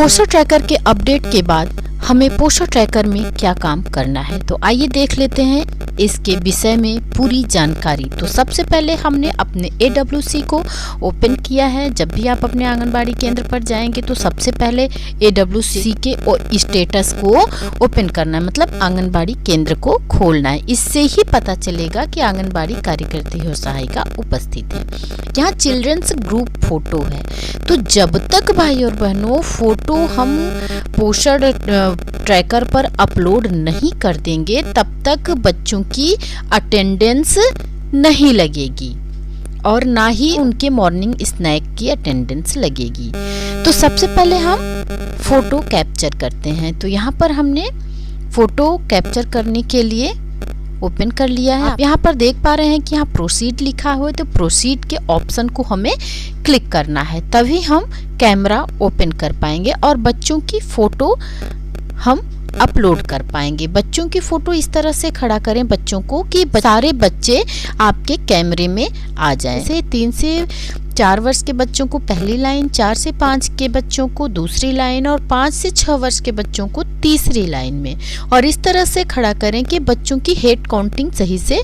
Poster tracker के update के बाद हमें पोस्टर ट्रैकर में क्या काम करना है, तो आइए देख लेते हैं इसके विषय में पूरी जानकारी। तो सबसे पहले हमने अपने AWC को ओपन किया है। जब भी आप अपने आंगनबाड़ी केंद्र पर जाएंगे तो सबसे पहले AWC के स्टेटस को ओपन करना है, मतलब आंगनबाड़ी केंद्र को खोलना है। इससे ही पता चलेगा कि आंगनबाड़ी कार्यकर्ता और सहायिका उपस्थित है। यहाँ चिल्ड्रंस ग्रुप फोटो है, तो जब तक भाई और बहनों फोटो हम पोस्टर ट्रैकर पर अपलोड नहीं कर देंगे तब तक बच्चों की अटेंडेंस नहीं लगेगी और ना ही उनके मॉर्निंग स्नैक की अटेंडेंस लगेगी। तो सबसे पहले हम फोटो कैप्चर करते हैं। तो यहाँ पर हमने फोटो कैप्चर करने के लिए ओपन कर लिया है। आप यहाँ पर देख पा रहे हैं कि यहाँ प्रोसीड लिखा हुआ है, तो प्रोसीड के ऑप्शन को हमें क्लिक करना है, तभी हम कैमरा ओपन कर पाएंगे और बच्चों की फोटो हम अपलोड कर पाएंगे। बच्चों की फोटो इस तरह से खड़ा करें बच्चों को कि सारे बच्चे आपके कैमरे में आ जाएं। जैसे 3 से 4 वर्ष के बच्चों को पहली लाइन, 4 से 5 के बच्चों को दूसरी लाइन और 5 से 6 वर्ष के बच्चों को तीसरी लाइन में, और इस तरह से खड़ा करें कि बच्चों की हेड काउंटिंग सही से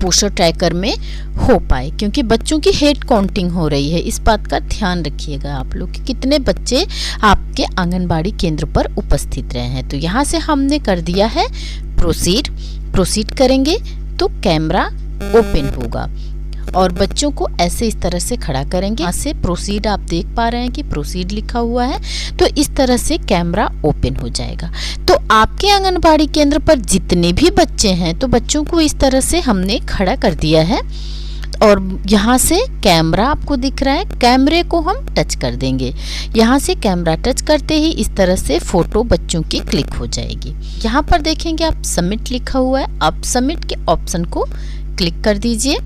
पोस्टर ट्रैकर में हो पाए, क्योंकि बच्चों की हेड काउंटिंग हो रही है। इस बात का ध्यान रखिएगा आप लोग कि कितने बच्चे आपके आंगनबाड़ी केंद्र पर उपस्थित रहे हैं। तो यहाँ से हमने कर दिया है प्रोसीड करेंगे तो कैमरा ओपन होगा और बच्चों को ऐसे इस तरह से खड़ा करेंगे। यहाँ से प्रोसीड आप देख पा रहे हैं कि प्रोसीड लिखा हुआ है, तो इस तरह से कैमरा ओपन हो जाएगा। तो आपके आंगनबाड़ी केंद्र पर जितने भी बच्चे हैं तो बच्चों को इस तरह से हमने खड़ा कर दिया है और यहाँ से कैमरा आपको दिख रहा है, कैमरे को हम टच कर देंगे। यहाँ से कैमरा टच करते ही इस तरह से फोटो बच्चों की क्लिक हो जाएगी। यहाँ पर देखेंगे आप सबमिट लिखा हुआ है, आप सबमिट के ऑप्शन को क्लिक कर दीजिए।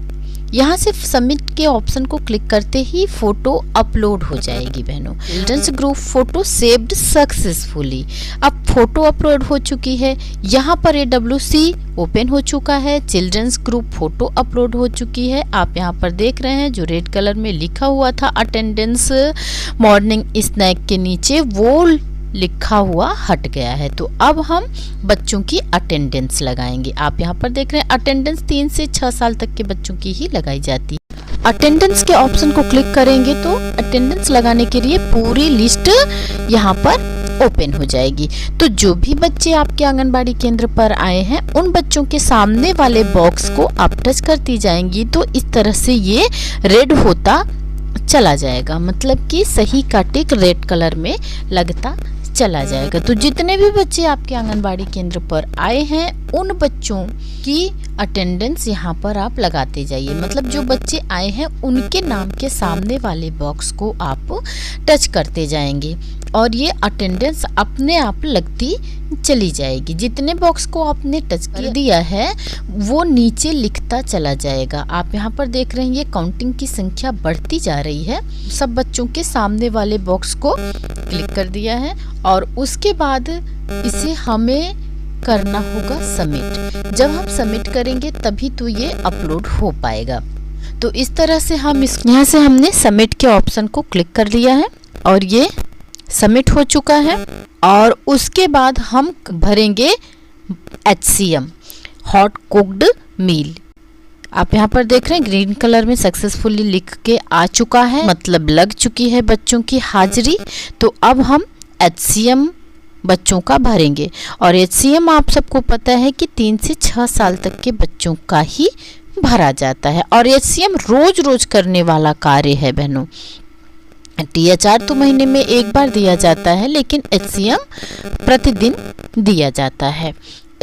यहाँ से सबमिट के ऑप्शन को क्लिक करते ही फोटो अपलोड हो जाएगी बहनों। Childrens group photo saved successfully. अब फोटो अपलोड हो चुकी है। यहाँ पर AWC ओपन हो चुका है, चिल्ड्रंस ग्रुप फोटो अपलोड हो चुकी है। आप यहाँ पर देख रहे हैं जो रेड कलर में लिखा हुआ था अटेंडेंस मॉर्निंग स्नैक के नीचे, वो लिखा हुआ हट गया है। तो अब हम बच्चों की अटेंडेंस लगाएंगे। आप यहाँ पर देख रहे हैं अटेंडेंस 3 से 6 साल तक के बच्चों की ही लगाई जाती है। अटेंडेंस के ऑप्शन को क्लिक करेंगे तो अटेंडेंस लगाने के लिए पूरी लिस्ट यहाँ पर ओपन हो जाएगी। तो जो भी बच्चे आपके आंगनबाड़ी केंद्र पर आए हैं उन बच्चों के सामने वाले बॉक्स को आप टच करती जाएंगी तो इस तरह से ये रेड होता चला जाएगा, मतलब कि सही का टिक रेड कलर में लगता चला जाएगा। तो जितने भी बच्चे आपके आंगनबाड़ी केंद्र पर आए हैं उन बच्चों की अटेंडेंस यहाँ पर आप लगाते जाइए, मतलब जो बच्चे आए हैं उनके नाम के सामने वाले बॉक्स को आप टच करते जाएंगे और ये अटेंडेंस अपने आप लगती चली जाएगी। जितने बॉक्स को आपने टच कर दिया है वो नीचे लिखता चला जाएगा। आप यहाँ पर देख रहे हैं ये काउंटिंग की संख्या बढ़ती जा रही है। सब बच्चों के सामने वाले बॉक्स को क्लिक कर दिया है और उसके बाद इसे हमें करना होगा सबमिट। जब हम सबमिट करेंगे तभी तो ये अपलोड हो पाएगा। तो इस तरह से हम यहाँ से हमने सबमिट के ऑप्शन को क्लिक कर लिया है और ये सबमिट हो चुका है। और उसके बाद हम भरेंगे HCM हॉट कुक्ड मील। आप यहाँ पर देख रहे हैं ग्रीन कलर में सक्सेसफुली लिख के आ चुका है, मतलब लग चुकी है बच्चों की हाजिरी। तो अब हम HCM बच्चों का भरेंगे और HCM आप सबको पता है कि 3 से 6 साल तक के बच्चों का ही भरा जाता है और HCM रोज रोज करने वाला कार्य है बहनों। THR तो महीने में एक बार दिया जाता है, लेकिन HCM प्रतिदिन दिया जाता है।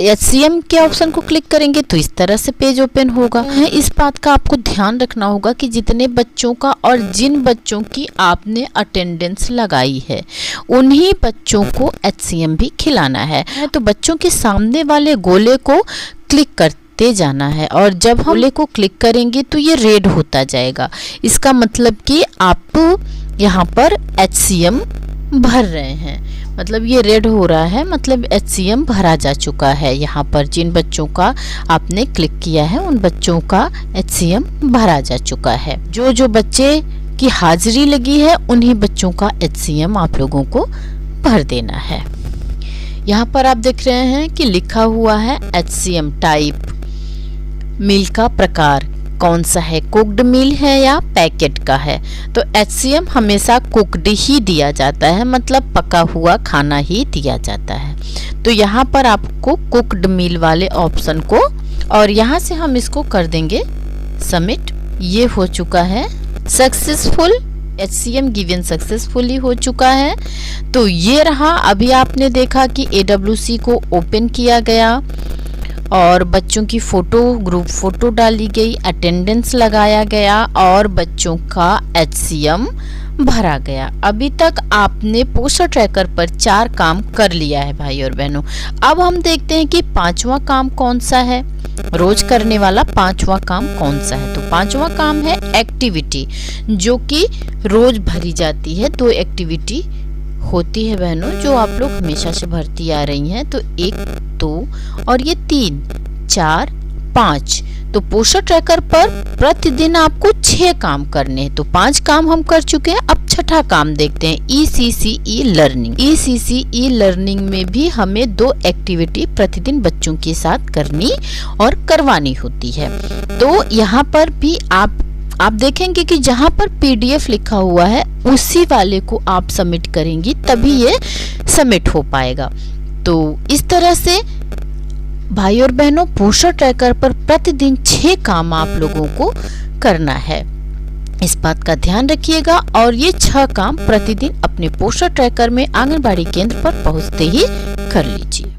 HCM के ऑप्शन को क्लिक करेंगे तो इस तरह से पेज ओपन होगा। इस बात का आपको ध्यान रखना होगा कि जितने बच्चों का और जिन बच्चों की आपने अटेंडेंस लगाई है उन्हीं बच्चों को HCM भी खिलाना है। तो बच्चों के सामने वाले गोले को क्लिक करते जाना है और जब हम गोले को क्लिक करेंगे तो ये रेड होता जाएगा। इसका मतलब कि आप यहाँ पर HCM भर रहे हैं, मतलब ये रेड हो रहा है, मतलब HCM भरा जा चुका है। यहाँ पर जिन बच्चों का आपने क्लिक किया है उन बच्चों का HCM भरा जा चुका है। जो बच्चे की हाजिरी लगी है उन्हीं बच्चों का HCM आप लोगों को भर देना है। यहाँ पर आप देख रहे हैं कि लिखा हुआ है HCM टाइप, मील का प्रकार कौन सा है, कुक्ड मील है या पैकेट का है। तो HCM हमेशा कुक्ड ही दिया जाता है, मतलब पका हुआ खाना ही दिया जाता है। तो यहाँ पर आपको कुक्ड मील वाले ऑप्शन को, और यहाँ से हम इसको कर देंगे सबमिट। ये हो चुका है सक्सेसफुल, HCM गिवन सक्सेसफुली हो चुका है। तो ये रहा, अभी आपने देखा कि AWC को ओपन किया गया और बच्चों की फोटो, ग्रुप फोटो डाली गई, अटेंडेंस लगाया गया और बच्चों का HCM भरा गया। अभी तक आपने पोस्टर ट्रैकर पर 4 काम कर लिया है भाई और बहनों। अब हम देखते हैं कि 5वां काम कौन सा है, रोज करने वाला 5वां काम कौन सा है। तो 5वां काम है एक्टिविटी, जो कि रोज भरी जाती है। 2 एक्टिविटी होती है बहनों जो आप लोग हमेशा से भरती आ रही हैं। तो 1, 2 और ये 3, 4, 5। तो पोस्टर ट्रैकर पर प्रतिदिन आपको 6 काम करने हैं। तो 5 काम हम कर चुके हैं। अब 6ठा काम देखते हैं, ECCE लर्निंग। ECCE लर्निंग में भी हमें 2 एक्टिविटी प्रतिदिन बच्चों के साथ करनी और करवानी होती है। तो यहाँ पर भी आप देखेंगे कि जहाँ पर PDF लिखा हुआ है उसी वाले को आप सबमिट करेंगी, तभी ये सबमिट हो पाएगा। तो इस तरह से भाई और बहनों पोस्टर ट्रैकर पर प्रतिदिन 6 काम आप लोगों को करना है। इस बात का ध्यान रखिएगा और ये 6 काम प्रतिदिन अपने पोस्टर ट्रैकर में आंगनबाड़ी केंद्र पर पहुंचते ही कर लीजिए।